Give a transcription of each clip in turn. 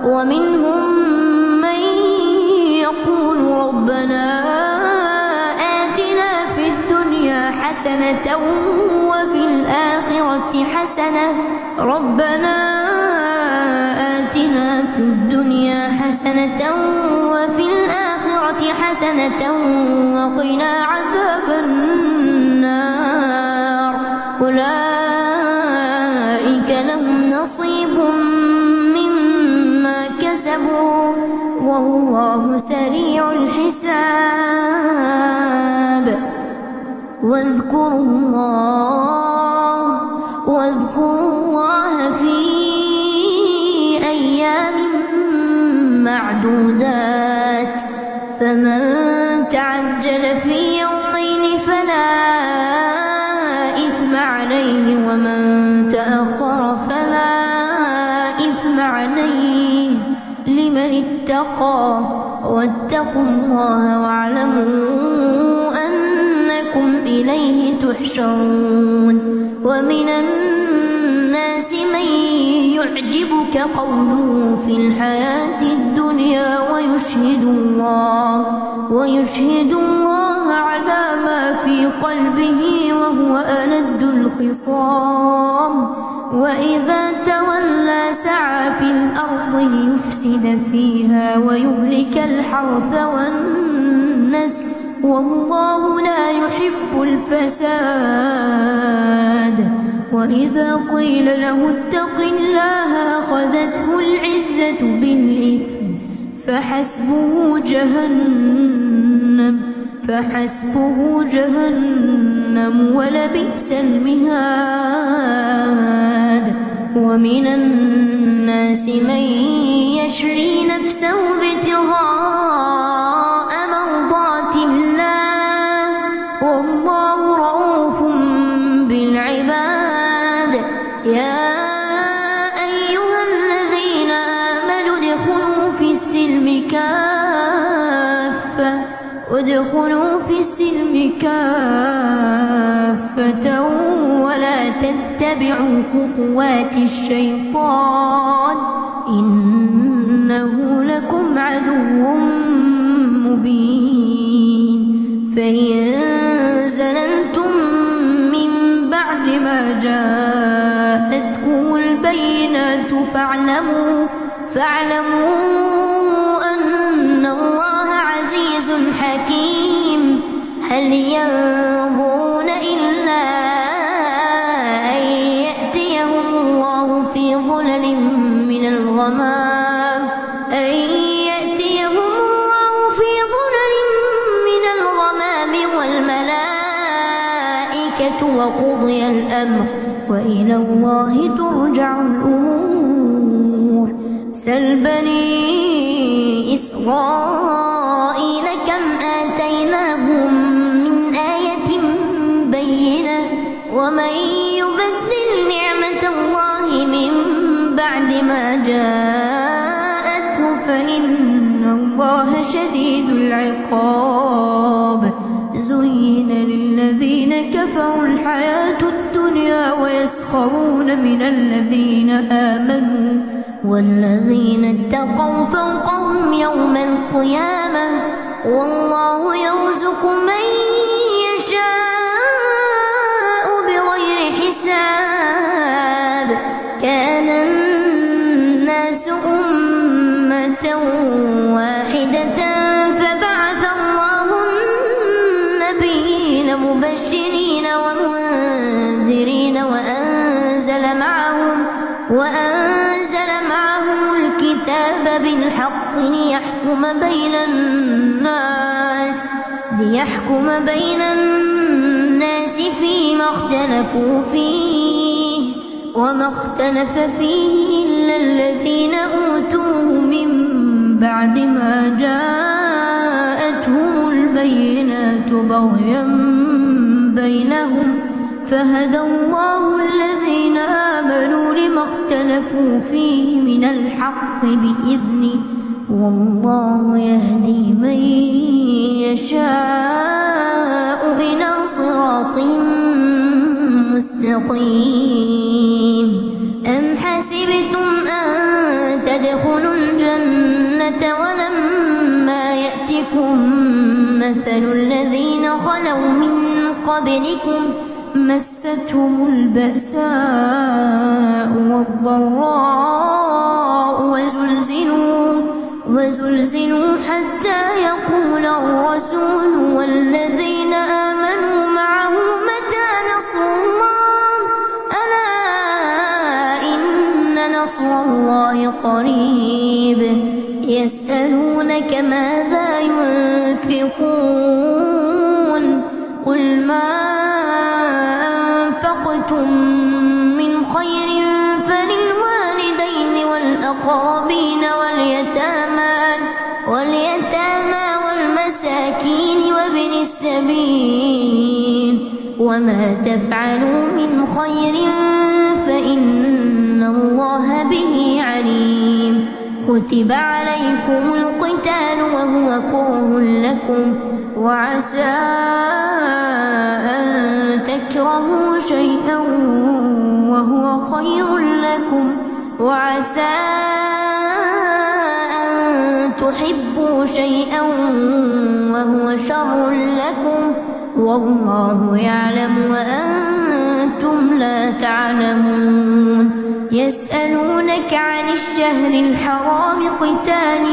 ومنهم من يقول ربنا آتنا في الدنيا حسنة وفي الآخرة حسنة ربنا آتنا في الدنيا حسنة وفي الآخرة حسنة وقنا عذاب النار أولئك لهم نصيب مما كسبوا والله سريع الحساب واذكروا الله في أيام معدودات فمن تعجل في يومين فلا إثم عليه ومن تأخر فلا إثم عليه لمن اتقى واتقوا الله واعلموا أنكم إليه تحشرون ومن الناس من يعجبك قوله في الحياة الدنيا ويشهد الله على ما في قلبه وهو ألد الخصام وإذا تولى سعى في الأرض ليفسد فيها ويهلك الحرث والنسل والله لا يحب الفساد وإذا قيل له اتق الله أخذته العزة بالإثم فحسبه جهنم ولبئس المهاد ومن الناس من يشري نفسه ابتغاء مرضات الله والله رؤوف بالعباد يا أيها الذين آمنوا ادخلوا في السلم كافة ولا تتبعوا خطوات الشيطان إنه لكم عدو مبين فإن زللتم من بعد ما جاءتكم البينات فاعلموا أن الله عزيز حكيم هل ينظرون إلا أن يأتيهم الله في ظلل من الغمام والملائكة وقضي الأمر وإلى الله ترجع الأمور سل بني إسرائيل كم آتيناهم من آية بينة ومن يبدل نعمة الله من بعد ما جاءته فإن الله شديد العقاب زين للذين كفروا الحياة الدنيا ويسخرون من الذين آمنوا والذين اتقوا فوقهم يوم القيامة والله يرزق من يشاء بغير حساب كان الناس أمة واحدة فبعث الله النبيين مبشرين ومنذرين وأنزل معهم الكتاب بالحق ليحكم بين الناس فيما اختلفوا فيه وما اختلف فيه إلا الذين أوتوه من بعد ما جاءتهم البينات بغيا بينهم فهدى الله الذين آمنوا لما اختلفوا فيه من الحق بإذنه والله يهدي من يشاء إلى صراط مستقيم أم حسبتم أن تدخلوا الجنة الجنة ولما يأتكم مثل الذين خلوا من قبلكم مستهم البأساء والضراء وزلزلوا حتى يقول الرسول والذين آمنوا معه متى نصر الله ألا إن نصر الله قريب يسألونك ماذا ينفقون قل ما أنفقتم من خير فللوالدين والأقربين واليتامى والمساكين وابن السبيل وما تفعلوا من خير فإن الله به عليم كتب عليكم القتال وهو كره لكم وعسى أن تكرهوا شيئا وهو خير لكم وعسى أن تحبوا شيئا وهو شر لكم والله يعلم وأنتم لا تعلمون يسألونك عن الشهر الحرام قتال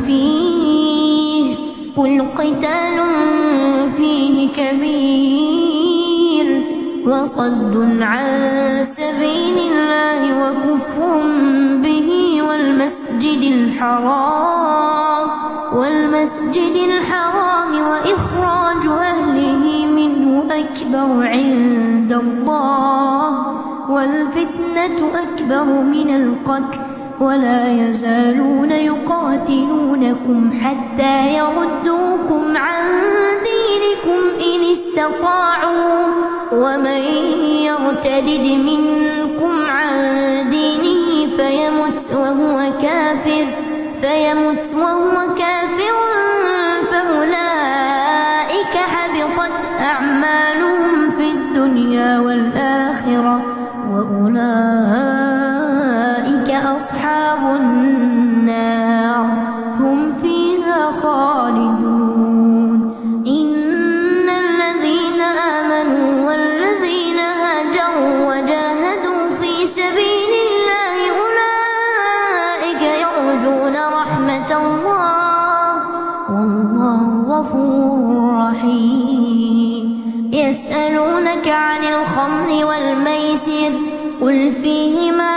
فيه قل قتال فيه كبير وصد عن سبيل الله وكفر به والمسجد الحرام وإخراج أهله منه أكبر عند الله والفتنة أكبر من القتل ولا يزالون يقاتلونكم حتى يردوكم عن دينكم إن استطاعوا ومن يرتد منكم عن دينه فيمت وهو كافر فأولئك حبطت أعمالهم في الدنيا والآخرة وأولئك أصحاب النار هم فيها خالدون إن الذين آمنوا والذين هاجروا وجاهدوا في سبيل الله أولئك يرجون رحمة الله والله غفور رحيم يسألونك عن الخمر والميسر قل فيهما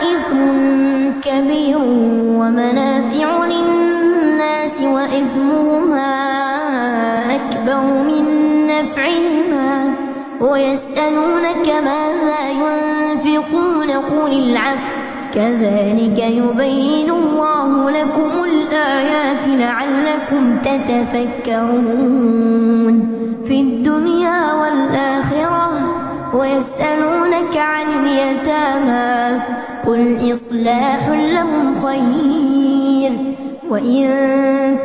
إثم كبير ومنافع للناس وإثمهما أكبر من نفعهما ويسألونك ماذا ينفقون قل العفو كذلك يبين الله لكم الآيات لعلكم تتفكرون في الدنيا والآخرة ويسألونك عن اليتامى قل إصلاح لهم خير وإن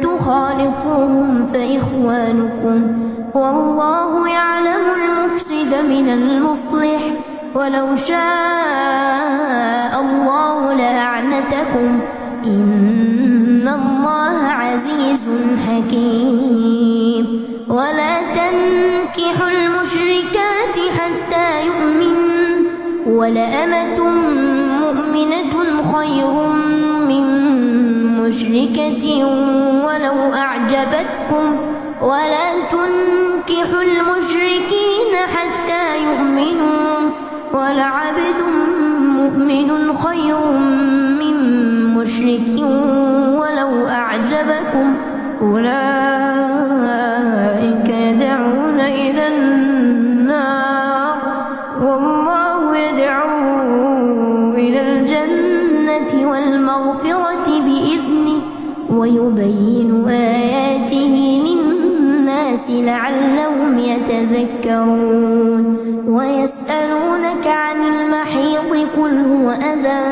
تخالطوهم فإخوانكم والله يعلم المفسد من المصلح ولو شاء الله لأعنتكم إن الله عزيز حكيم ولا تنكحوا المشركات حتى يؤمنوا ولأمة مؤمنة خير من مشركة ولو أعجبتكم ولا تنكحوا المشركين حتى يؤمنوا ولعبد مؤمن خير من مشرك ولو أعجبكم أولئك يدعون إلى النار والله يدعو إلى الجنة والمغفرة بإذنه ويبين آياته للناس لعلهم يتذكرون ويسألونك عن المحيض قل هو أذى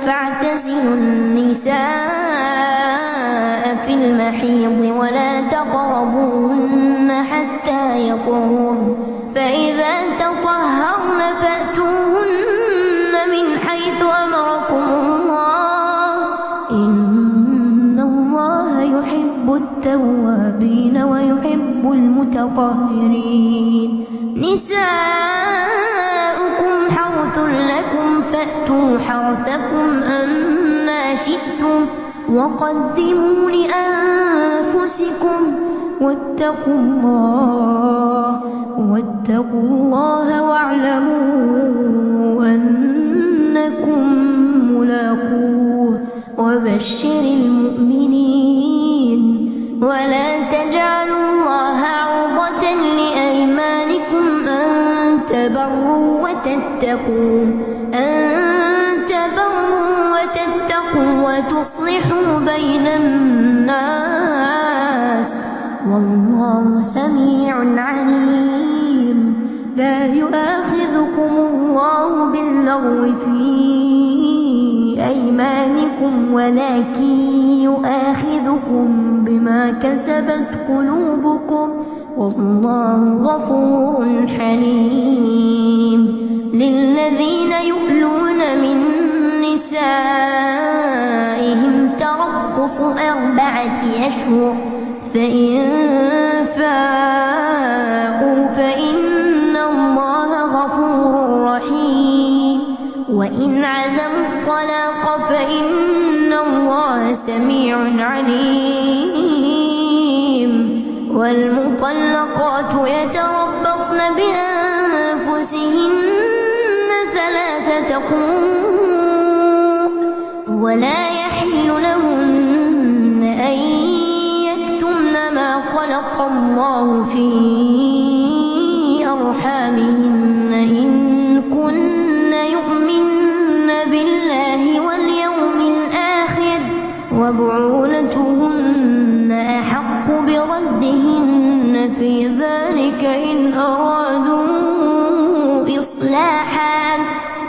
فاعتزلوا النساء في المحيض ولا تقربوهن حتى يطهرن فإذا تطهرن فأتوهن من حيث أمركم الله إن الله يحب التوابين ويحب المتطهرين. نساؤكم حرث لكم فأتوا حرثكم أنى شئتم وقدموا لأنفسكم واتقوا الله واعلموا أنكم ملاقوه وبشر المؤمنين. ولا تجعلوا الله عرضة لأيمانكم أن تبروا وتتقوا وتصلحوا بين الناس والله سميع عليم. لا يؤاخذكم الله باللغو في أيمانكم ولكن يؤاخذكم بما كسبت قلوبكم والله غفور حليم. للذين يؤلون من نسائهم تربص 4 أشهر فإن فاءوا فإن الله غفور رحيم. وإن عزموا الطلاق فإن الله سميع عليم. والمطلقات يتربصن بأنفسهن 3 قروء ولا يحل لهن أن يكتمن ما خلق الله في أرحامهن إن كن يؤمن بالله واليوم الآخر وبعولتهن أحق بردهن في ذلك إن أرادوا إصلاحا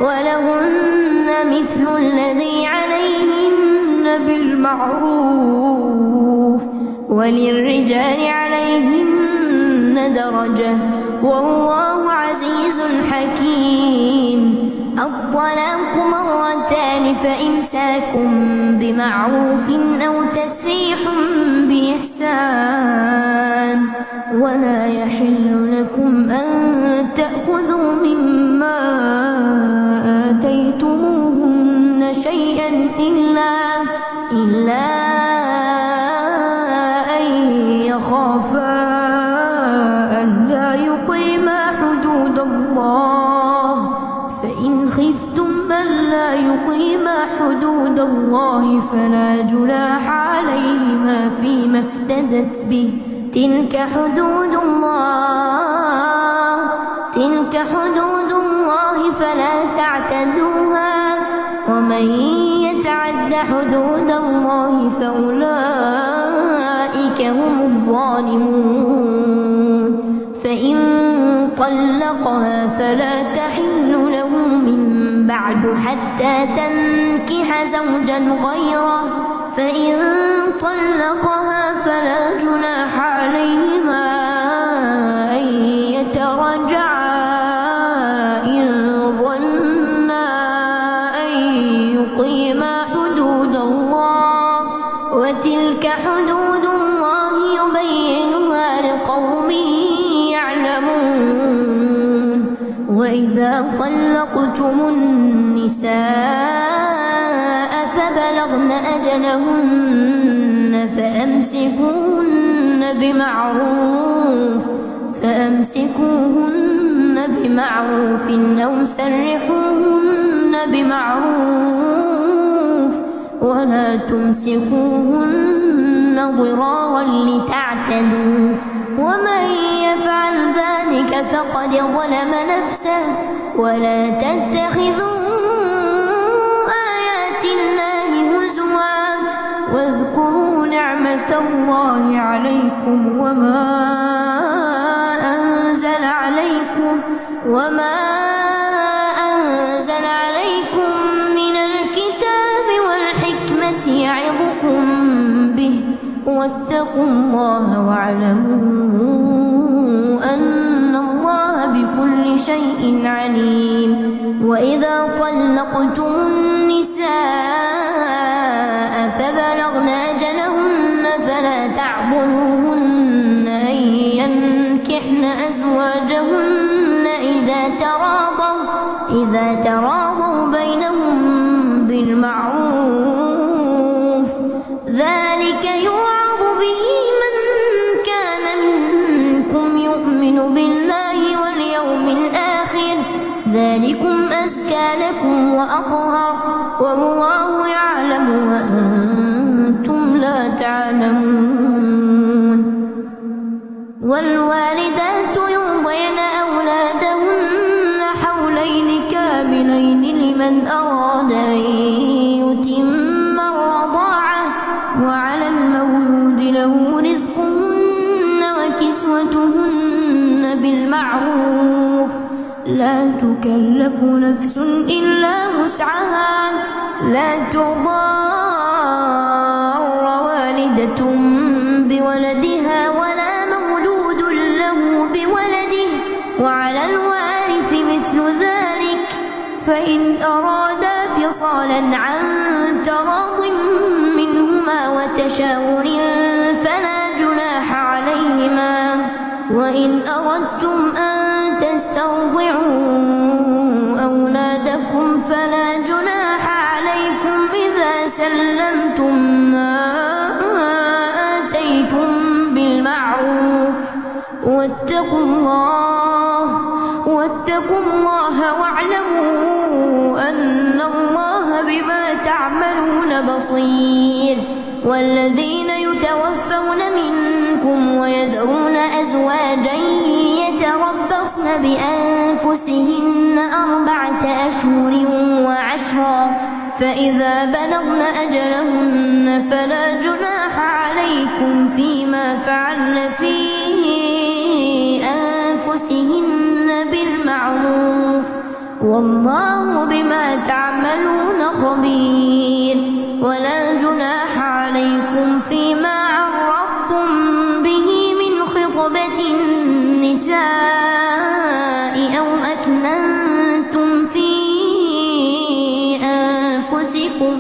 ولهن مثل الذي عليهن بالمعروف وللرجال عليهن درجة والله عزيز حكيم. الطلاق 2 فإمساك بمعروف أو تسريح بإحسان. ولا يحل لكم أن تأخذوا مما آتيتموهن شيئا إلا أن يخافا ألا يقيما حدود الله. فإن خفتم ألا يقيما حدود الله فلا جناح عليهما فيما افتدت به. تلك حدود الله فلا تعتدوها ومن يتعد حدود الله فأولئك هم الظالمون. فإن طلقها فلا تحل له من بعد حتى تنكح زوجا غيره. فإن طلقها فلا جناح عليهما أن يتراجعا إن ظنا أن يقيما حدود الله وتلك حدود الله يبينها لقوم يعلمون. وإذا طلقتم النساء فبلغن أجلهن فأمسكوهن بمعروف أو سرحوهن بمعروف ولا تمسكوهن ضرارا لتعتدوا ومن يفعل ذلك فقد ظلم نفسه. ولا تتخذوا آيات الله هزوا واذكروا نعمة الله عليكم وما أنزل عليكم من الكتاب والحكمة يعظكم به واتقوا الله واعلموا أن الله بكل شيء عليم. وإذا طلقتم النساء بلغن أجلهن فلا تعضلوهن أن ينكحن أزواجهن إذا تراضوا بينهم بالمعروف، ذلك يوعظ به من كان منكم يؤمن بالله واليوم الآخر، ذلكم أزكى لكم وأطهر، والله يعلم وأنتم لا تعلمون. والوالدات يرضعن أولادهن حولين كاملين لمن أراد أن يتم الرضاعة، وعلى المولود له رزقهن وكسوتهن بالمعروف، لا تكلف نفس إلا وسعها، لا تضار والدة بولدها ولا مولود له بولده، وعلى الوارث مثل ذلك، فإن أرادا فصالا عن تراض منهما وتشاور فلا جناح عليهما، وإن أردتم أن تسترضعوا أولادكم فلا جناح عليكم إذا سلمتم ما آتيتم بالمعروف، واتقوا الله واعلموا أن الله بما تعملون بصير. والذين يتوفون منكم ويذرون أزواجا يتربصن بأنفسهن 4 أشهر وعشرا، فإذا بلغن أجلهن فلا جناح عليكم فيما فعلن في أنفسهن بالمعروف، والله بما تعملون خبير. ولا جناح عليكم فيما عرضتم به من خطبة النساء أو أكننتم في أنفسكم،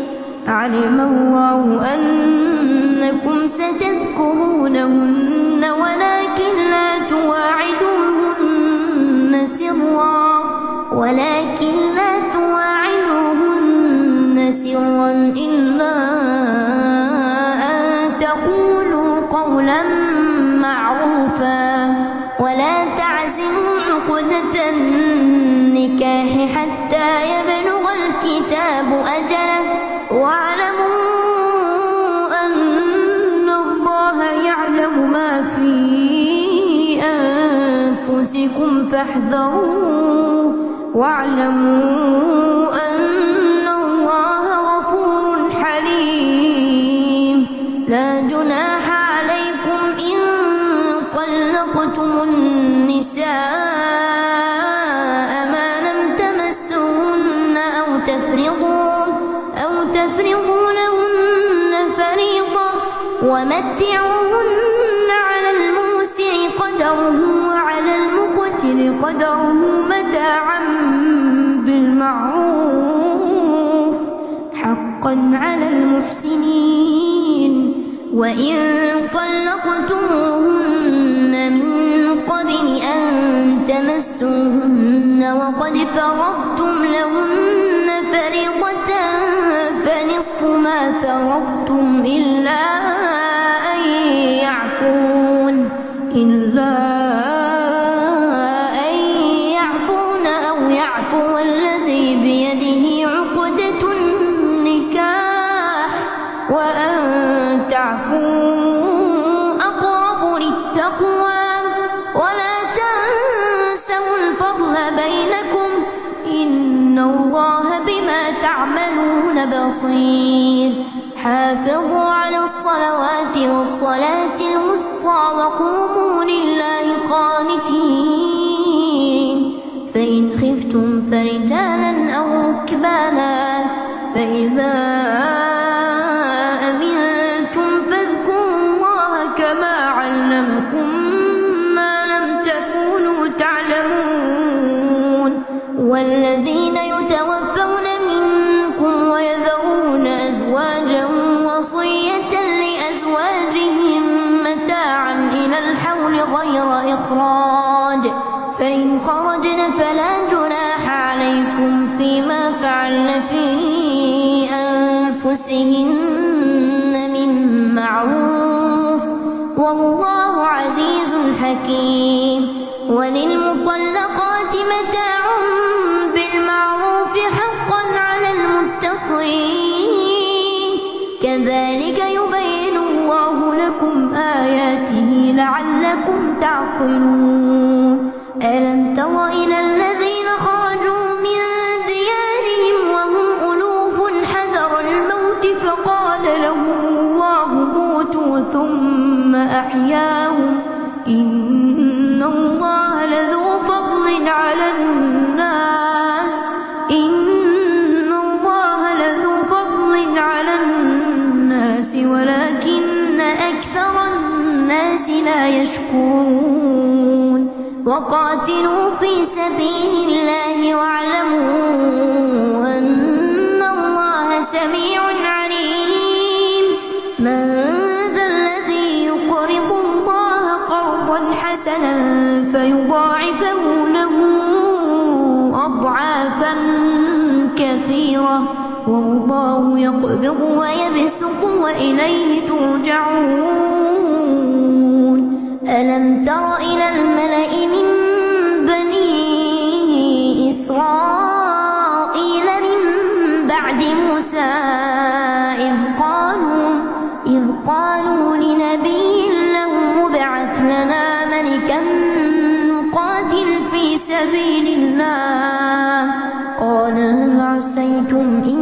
علم الله أنكم ستذكرونهن ولكن لا تواعدوهن سرا إلا أن تقولوا قولا معروفا، ولا تعزموا عقدة النكاح حتى يبلغ الكتاب أجله، واعلموا أن الله يعلم ما في أنفسكم فاحذروه، واعلموا أن الله غفور حليم. لا جناح عليكم إن طلقتم النساء ما لم تمسوهن أو تفرضوا لهن فريضة، ومتعوهن على الموسع قدره وعلى المقتر قدره متاعا بالمعروف، حقا على المحسنين. وإن طلقتموهن من قبل أن تمسوهن وقد فرضتم لهن فريضة فنصف ما فرضتم إلا أن يعفون أو يعفو الذي بيده عقدة النكاح، وأن تعفوا أقرب للتقوى، ولا تنسوا الفضل بينكم، إن الله بما تعملون بصير. حافظوا على الصلوات والصلاة الوسطى وقوموا لله قانتين، فإن خفتم فرجالا أو ركبانا، فإذا أمنتم فاذكروا الله كما علمكم ما لم تكونوا تعلمون. والذين يتوفون منكم ويذرون أزواجا وصية غير إخراج، فإن خرجن فلا جناح عليكم فيما فعلن في أنفسهن من معروف، والله عزيز حكيم. وللمطلقات متاع بالمعروف حقا على المتقين، كذلك يبين الله لكم آياته لعلكم تعقلون. ألم تر إلى الذين خرجوا من ديارهم وهم ألوف حذر الموت فقال لهم الله موتوا ثم أحياهم، إن الله لذو فضل على الناس، إن الله لذو فضل على الناس ولكن أكثر الناس لا يشكرون. وقاتلوا في سبيل الله واعلموا أن الله سميع عليم. من ذا الذي يقرض الله قرضا حسنا فيضاعفه له أضعافا كثيرة، والله يقبض ويبسط وإليه ترجعون. ألم تر إلى الملأ من بني إسرائيل من بعد موسى إذ قالوا لنبي له ابعث لنا ملكا نقاتل في سبيل الله، قال هل عسيتم إن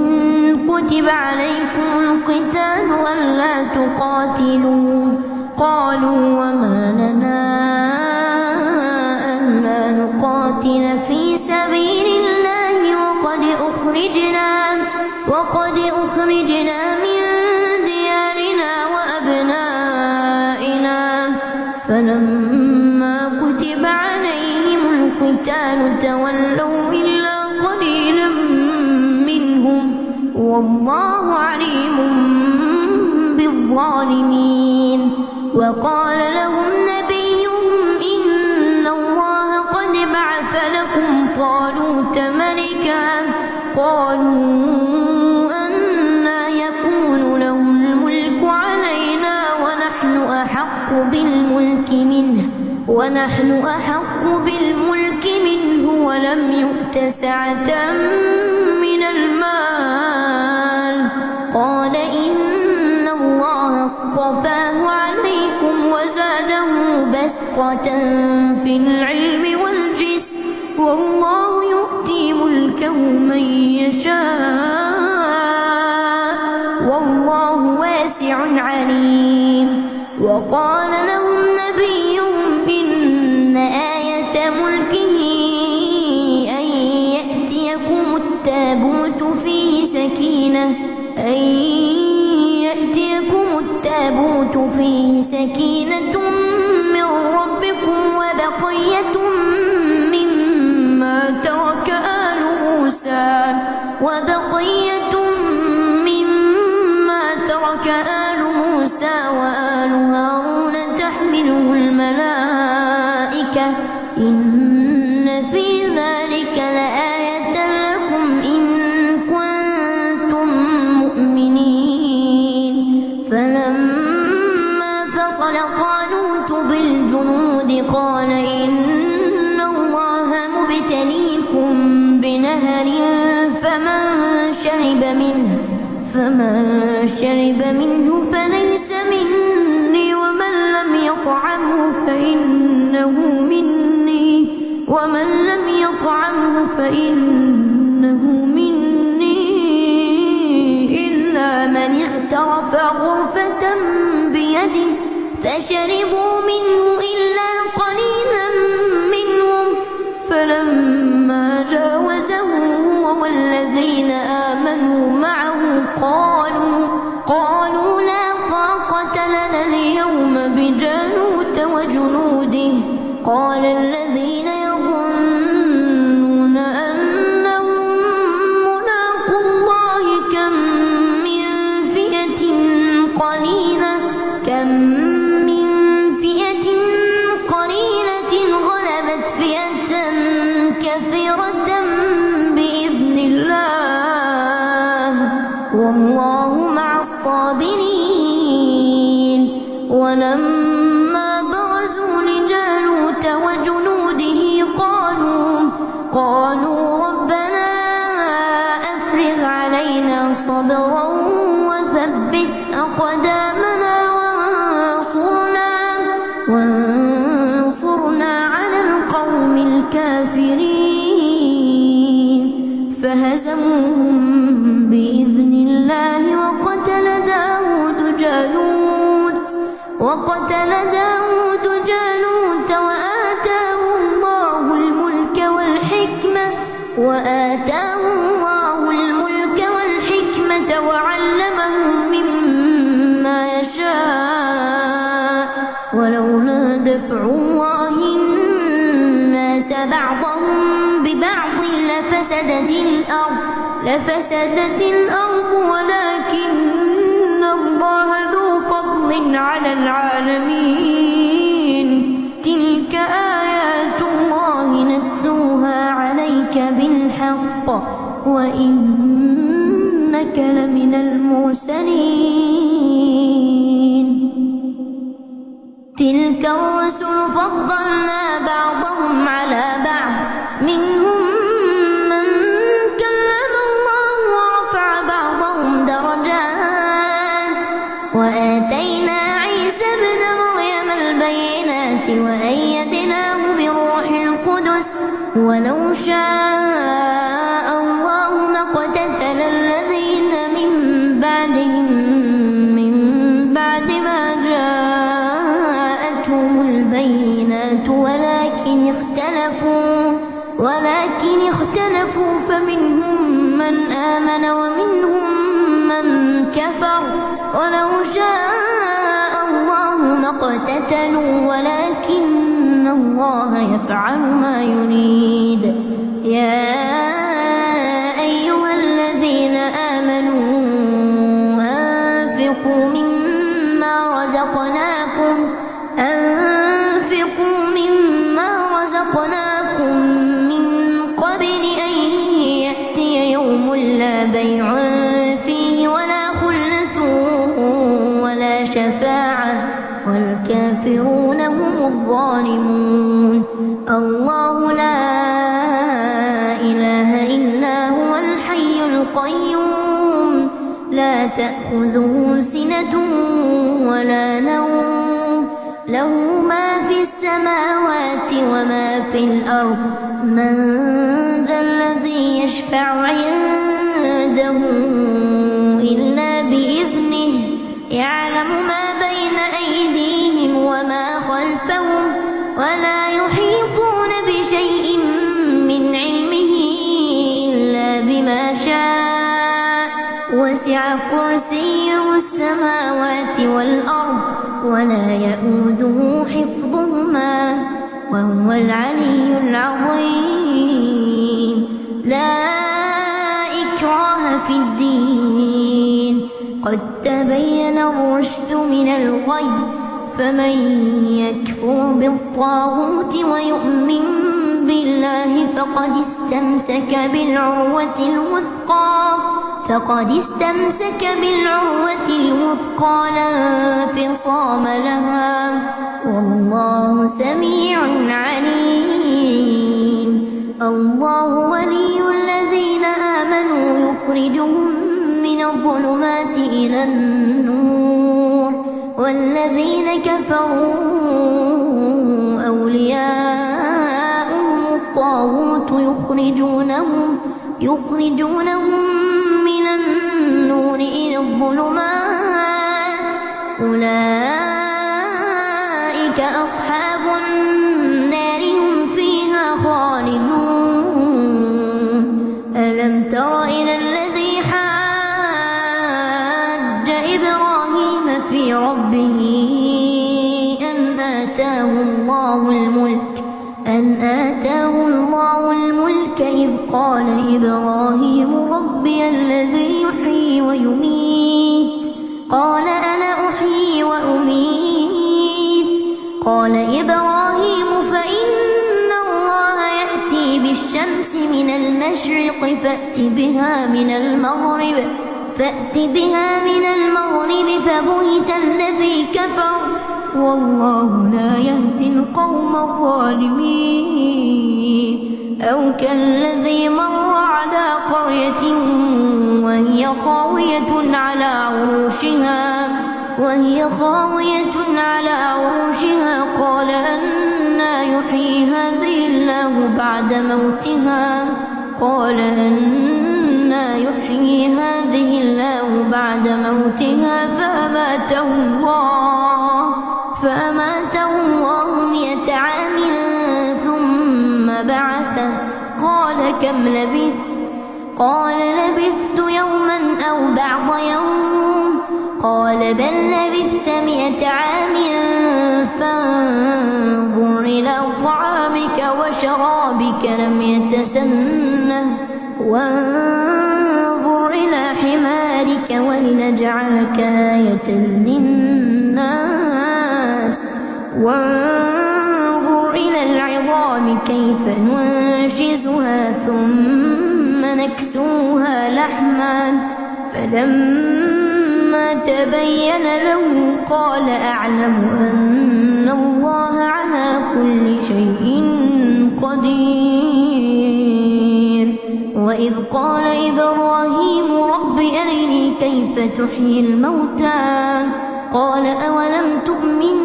كتب عليكم القتال ألا تقاتلوا؟ قالوا وما لنا ألا نقاتل في سبيل الله وقد أخرجنا من ديارنا وأبنائنا، فلما كتب عليهم القتال تولوا إلا قليلا منهم، والله عليم بالظالمين. وقال لهم نبيهم إن الله قد بعث لكم طالوت ملكا، قالوا أنى يكون له الملك علينا ونحن أحق بالملك منه ولم يؤت سعة من المال، قال إن الله اصطفاه عليكم وزاده بسطة في العلم والجسم، والله يؤتي ملكه من يشاء والله واسع عليم. وقال لهم نبيهم إن آية ملكه أن يأتيكم التابوت فيه سكينة من ربكم وبقية مما ترك آل موسى وآل هارون تحمله الملائكة، إن في ذلك لآية لكم إن كنتم مؤمنين. فلما فصل طالوت بالجنود قال إن الله مبتليكم بنهر فمن شرب منه فليس مني ومن لم يطعمه فإنه مني إلا من اغترف غرفة بيده فشربوا منه إلا قليلا منهم، فلما جاوزه هو والذين آمنوا معه قالوا لا طاقة لنا اليوم بجالوت وجنوده، قال الذين يظنون أنهم ملاقو الله كم من فئة قليلة وثبت أقدامنا وانصرنا على القوم الكافرين. فهزموهم بإذن الله وقتل داود جالوت وآتاه الله الملك والحكمة وعلمه مما يشاء ولولا دفع الله الناس بعضهم ببعض لفسدت الأرض ولكن الله ذو فضل على العالمين. تلك آيات الله نتلوها عليك بالحق وإنك لمن المرسلين. تلك الرسل فضلنا بعضهم على بعض منهم من كلم الله ورفع بعضهم درجات وآتينا عيسى ابن مريم البينات وأيدناه بروح القدس ولو شاء الله ما اقتتل الذين من بعدهم من بعد ما جاءتهم البينات ولكن اختلفوا فمنهم من آمن ومنهم من كفر ولو شاء الله ما اقتتلوا ولكن الله يفعل ما يريد. يا أيها الذين آمنوا أنفقوا مما رزقناكم من قبل أن يأتي يوم لا بيع فيه ولا خلة ولا شفاعة والكافرون هم الظالمون. الله لا إله إلا هو الحي القيوم لا تأخذه سنة ولا نوم له ما في السماوات وما في الأرض. من ذا الذي يشفع عنده إلا بإذنه يعلم ما بين أيديهم وما خلفهم ولا يحيطون بشيء من علمه إلا بما شاء وسع كرسيه السماوات والأرض ولا يؤوده حفظهما وهو العلي العظيم. لا إكراه في الدين قد تبين الرشد من الغي فمن يكفر بالطاغوت ويؤمن بالله فقد استمسك بالعروة الوثقى لا انفصام لها والله سميع عليم. الله ولي الذين آمنوا يخرجهم من الظلمات إلى النور والذين كفروا أولياؤهم الطاغوت يخرجونهم من النور إلى الظلمات أولئك أصحاب النار هم فيها خالدون. ألم تر إلى الذي حاج إبراهيم في ربه أن آتاه الله الملك إذ قال إبراهيم ربي الذي يحيي ويميت قال أنا أحيي وأميت قال إبراهيم فإن الله يأتي بالشمس من المشرق فأت بها من المغرب فبهت الذي كفر والله لا يهدي القوم الظالمين. أو كالذي مر على قرية وهي خاوية على عروشها قال أنى يحيي هذه الله بعد موتها فأماته الله 100 عام ثم بعثه قال كم لبثت؟ قال لبثت يوما أو بعض يوم قال بل لبثت 100 عام فانظر إلى طعامك وشرابك لم يتسنه وانظر إلى حمارك ولنجعلك آية للناس وانظر إلى العظام كيف ننشزها ثم نكسوها لحما فلما تبين له قال أعلم أن الله على كل شيء قدير. وإذ قال إبراهيم رب أرني كيف تحيي الموتى قال أولم تؤمن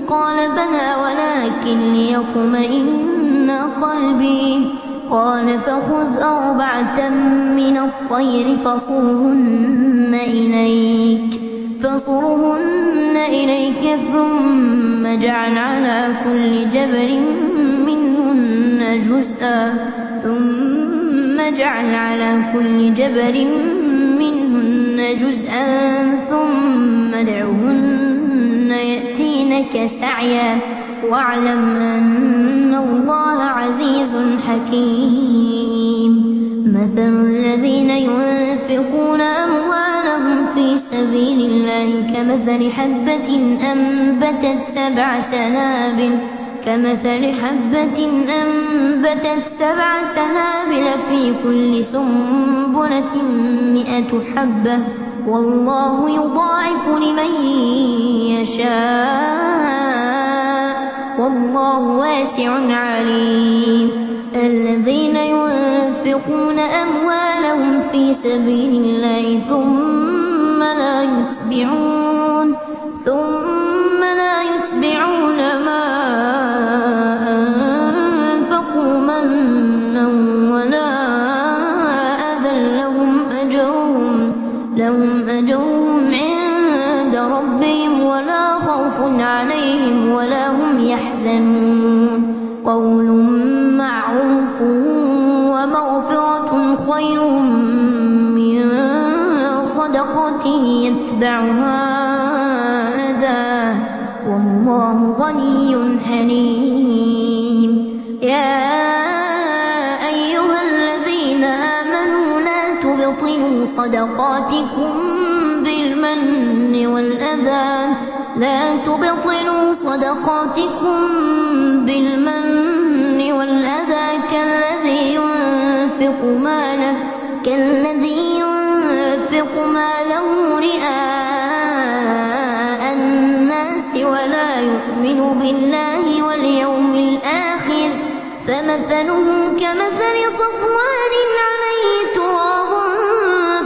قال بلى ولكن ليطمئن قلبي قال فخذ 4 من الطير فصرهن إليك ثم اجعل على كل جبل منهن جزءا ثم ادعهن يأتينك سعيا واعلم أن الله عزيز حكيم. مثل الذين ينفقون أموالهم في سبيل الله كمثل حبة أنبتت 7 سنابل في كل سنبلة 100 حبة والله يضاعف لمن يشاء والله واسع عليم. الذين ينفقون أموالهم في سبيل الله ثم لا يتبعون ما أنفقوا منا ولا أذى لهم أجرهم عند ربهم ولا خوف عليهم ولا هم يحزنون. قول معروف ومغفرة خير من صدقة يتبعها أذى والله غني حليم. يا أيها الذين آمنوا لا تبطلوا صدقاتكم بالمن والأذى كالذي ينفق ماله رئاء الناس ولا يؤمن بالله واليوم الآخر فمثله كمثل صفوان عليه تراب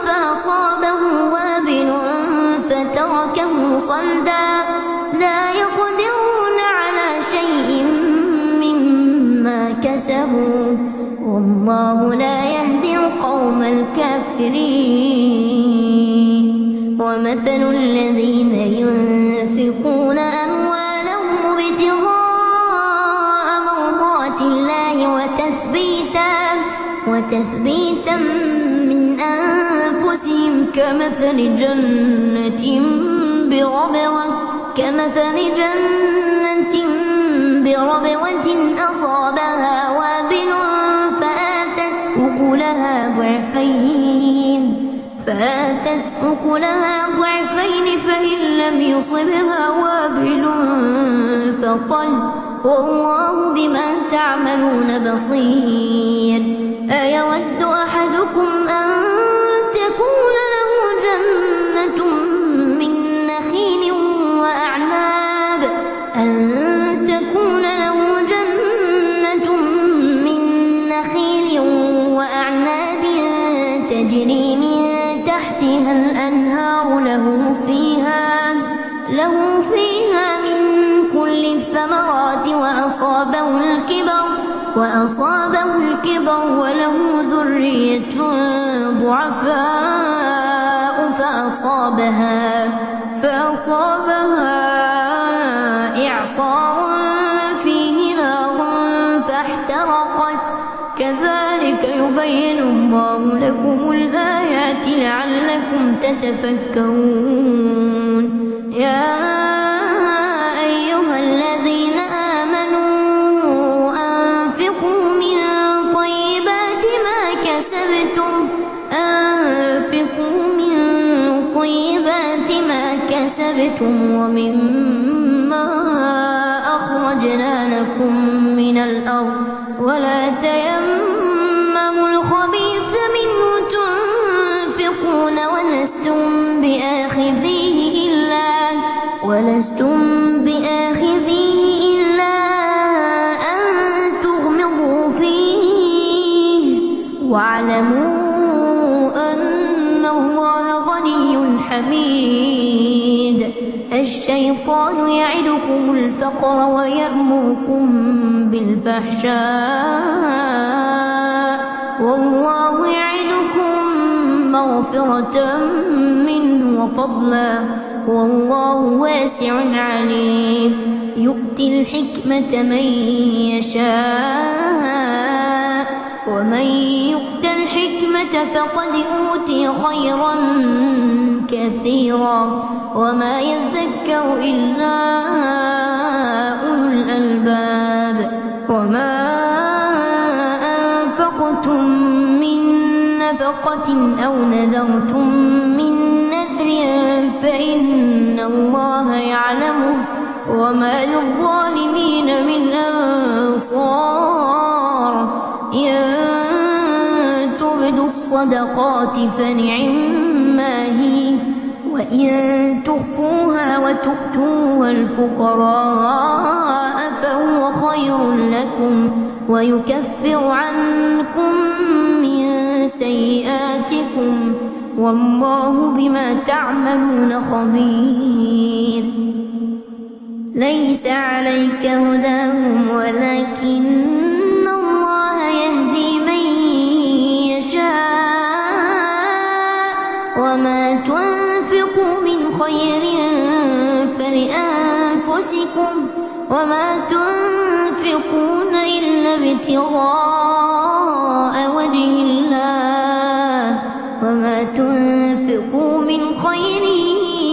فأصابه وابل فتركه صلدا لا يقدرون على شيء مما كسبوا والله لا يهدي القوم الكافرين. ومثل الذين ينفقون أموالهم ابتغاء مرضات الله وتثبيتا من أنفسهم كمثل جنة بربوة أصابها وابل فآتت أكلها ضعفين فإن لم يصبها وابل فطل والله بما تعملون بصير. أيود أحدكم أن تكون له جنة من نخيل وأعناب له فيها من كل الثمرات وأصابه الكبر وله ذرية ضعفاء فأصابها إعصار فيه نار فاحترقت كذلك يبين الله لكم الآيات لعلكم تتفكرون يا أيها الذين آمنوا أنفقوا من طيبات ما كسبتم ومما أخرجنا لكم من الأرض ولا تيمموا الخبيث منه تنفقون ولستم بآخذيه إلا أن تغمضوا فيه واعلموا أن الله غني حميد الشيطان يعدكم الفقر ويأمركم بالفحشاء والله يعدكم مغفرة منه وفضلا والله واسع عليم يؤتي الحكمة من يشاء ومن يؤت الحكمة فقد أوتي خيرا كثيرا وما يذكر إلا أولو الألباب وما أنفقتم من نفقة أو نذرتم من نذر فإن الله يعلمه وما للظالمين من أنصار إن تبدوا الصدقات فنعما هي وإن تخفوها وتؤتوها الفقراء فهو خير لكم ويكفر عنكم من سيئاتكم والله بما تعملون خبير ليس عليك هداهم ولكن الله يهدي من يشاء وما تنفقوا من خير فلأنفسكم وما تنفقون إلا ابتغاء وجه الله وما تنفقوا من خير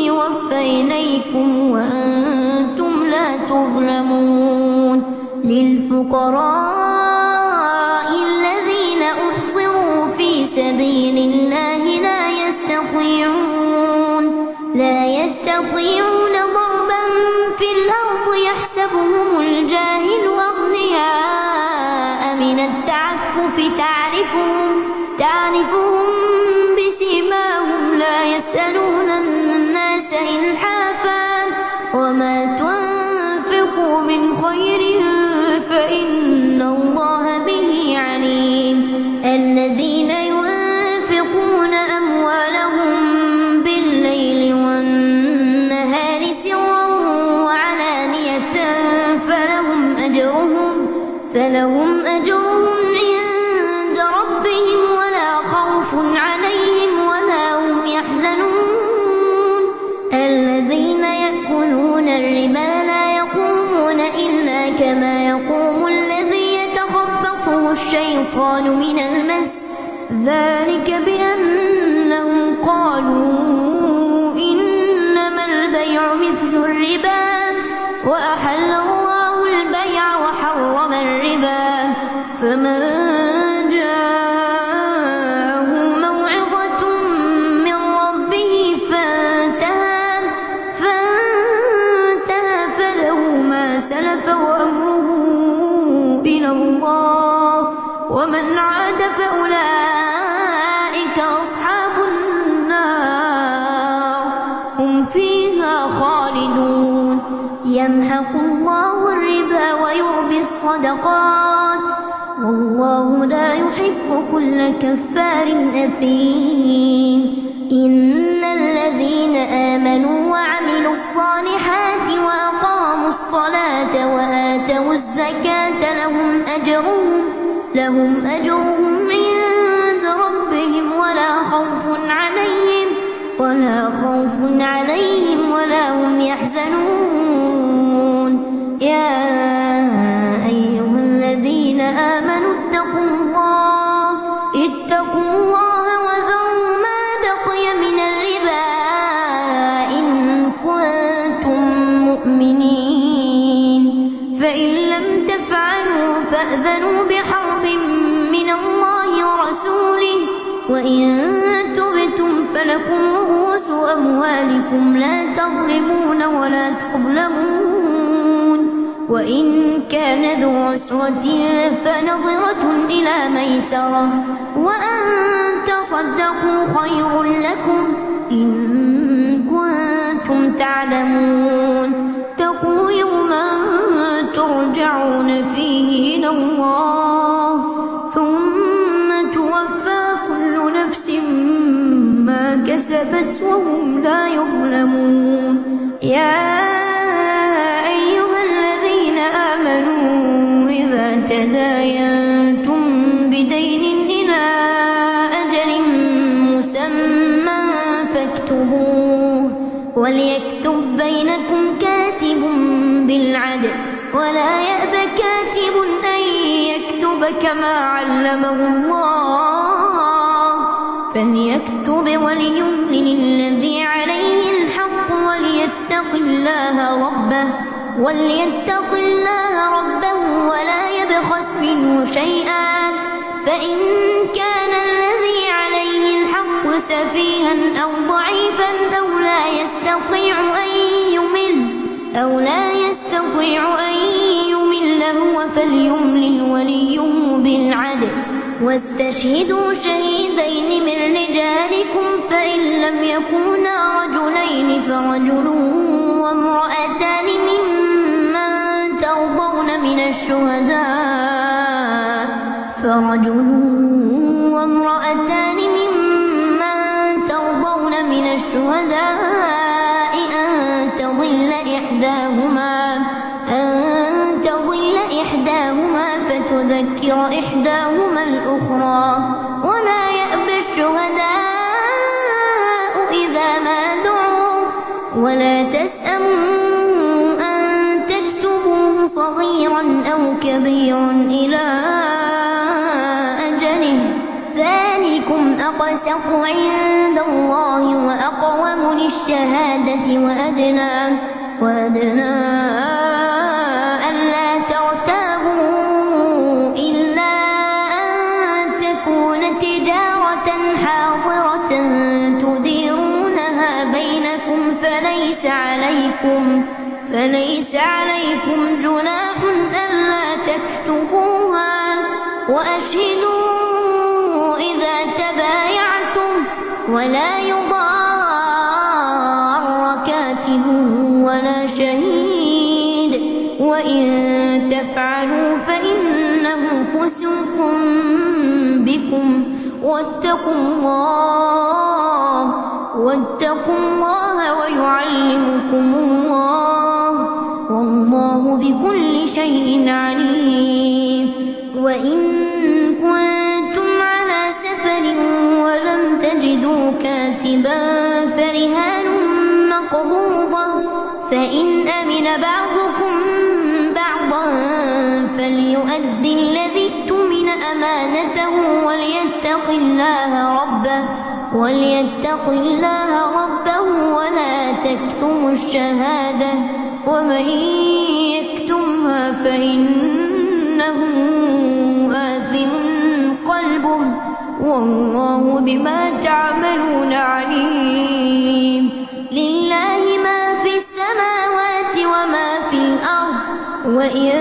يوفى إليكم وأنتم لا تظلمون للفقراء الذين أحصروا في سبيل الله لا يستطيعون ضربا في الأرض يحسبهم الجاهل أغنياء من التعفف تعرفهم بسيماهم لا يسألون الناس إلحافا وما تنفقوا من خير فإن الله به عليم الذين ينفقون أموالهم بالليل والنهار سرا وعلانية فلهم أجرهم عند ربهم ولا خوف عليهم ولا هم يحزنون الذين يأكلون الربا لا يقومون إلا كما يقوم الذي يتخبطه الشيطان من المس ذلك بأنهم قالوا إنما البيع مثل الربا وأحل الله البيع وحرم الربا فمن جاءه موعظة من ربه فانتهى فله ما سلف وأمره إلى الله ومن عاد فأولئك أصحاب النار هم فيها خالدون يمحق الله الربا ويربي الصدقات والله لا يحب كل كفار أثيم إن الذين آمنوا وعملوا الصالحات وأقاموا الصلاة وآتوا الزكاة لهم أجرهم عند ربهم ولا خوف عليهم ولا هم يحزنون. يا أيها الذين آمنوا اتقوا الله وذروا ما بقي من الربا إن كنتم مؤمنين، فإن لم تفعلوا فأذنوا بحرب من الله ورسوله، وإن تبتم فلكم رؤوس أموالكم لا تظلمون ولا تظلمون. وإن كان ذو عسرة فنظرة إلى ميسرة، وأن تصدقوا خير لكم إن كنتم تعلمون. اتقوا يوما ترجعون فيه إلى الله ثم توفى كل نفس ما كسبت وهم لا يظلمون. يا أيها الذين آمنوا إذا تداينتم بدين إلى أجل مسمى فاكتبوه، وليكتب بينكم كاتب بالعدل ولا يأب كاتب أن يكتب كما علمه الله، فليكتب وليملل الذي عليه الحق وليتق الله ربه ولا يبخس منه شيئا، فإن كان الذي عليه الحق سفيها أو ضعيفا أو لا يستطيع أن يمل هو فليملل وليه بالعدل، واستشهدوا شهيدين من رجالكم، فإن لم يكونا رجلين فرجل وامرأتان ممن ترضون من الشهداء أن تضل إحداهما فتذكر إحداهما الأخرى، ولا يأبى الشهداء إذا ما دعوا، ولا تسأموا أن تكتبوه صغيرا أو كبيرا إلى أجله، ذلكم أقسط عند الله وأقوم للشهادة وأدنى ألا ترتابوا إلا أن تكون تجارة حاضرة تديرونها بينكم، فليس عليكم جناح ألا تكتبوها، وأشهدوا إذا تبايعتم، ولا يضار كاتب ولا شهيد، وإن تفعلوا فإنه فسوق بكم، واتقوا الله ويعلمكم الله، والله بكل شيء عليم. وإن كنتم على سفر ولم تجدوا كاتبا فرهان مقبوضة، فإن أمن بعضكم بعضا فليؤدي الذي اؤتمن أمانته وليتق الله ربه ولا تكتموا الشهادة، ومن يكتمها فإنه آثم قلبه، والله بما تعملون عليم. لله ما في السماوات وما في الأرض، وإن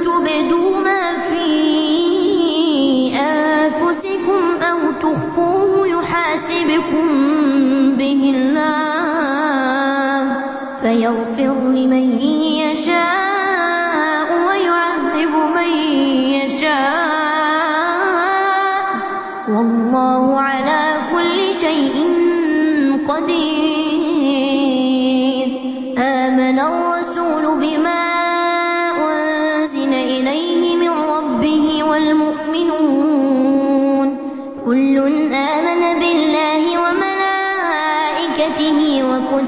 تبدوا ما في أنفسكم أو تخفوه يحاسبكم به الله، فيغفر لمن يشاء ويعذب من يشاء، والله على كل شيء قدير.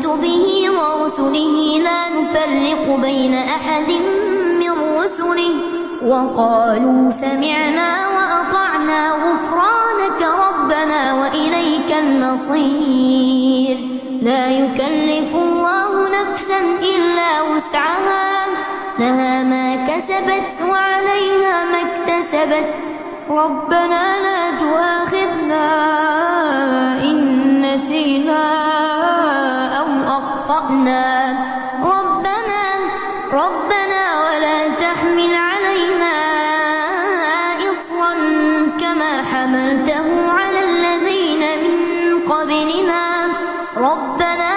كتبه ورسله لا نفرق بين أحد من رسله وقالوا سمعنا وأطعنا غفرانك ربنا وإليك المصير. لا يكلف الله نفسا إلا وسعها لها ما كسبت وعليها ما اكتسبت ربنا لا تؤاخذنا إن نسينا أو أخطأنا ربنا ولا تحمل علينا إصرا كما حملته على الذين من قبلنا ربنا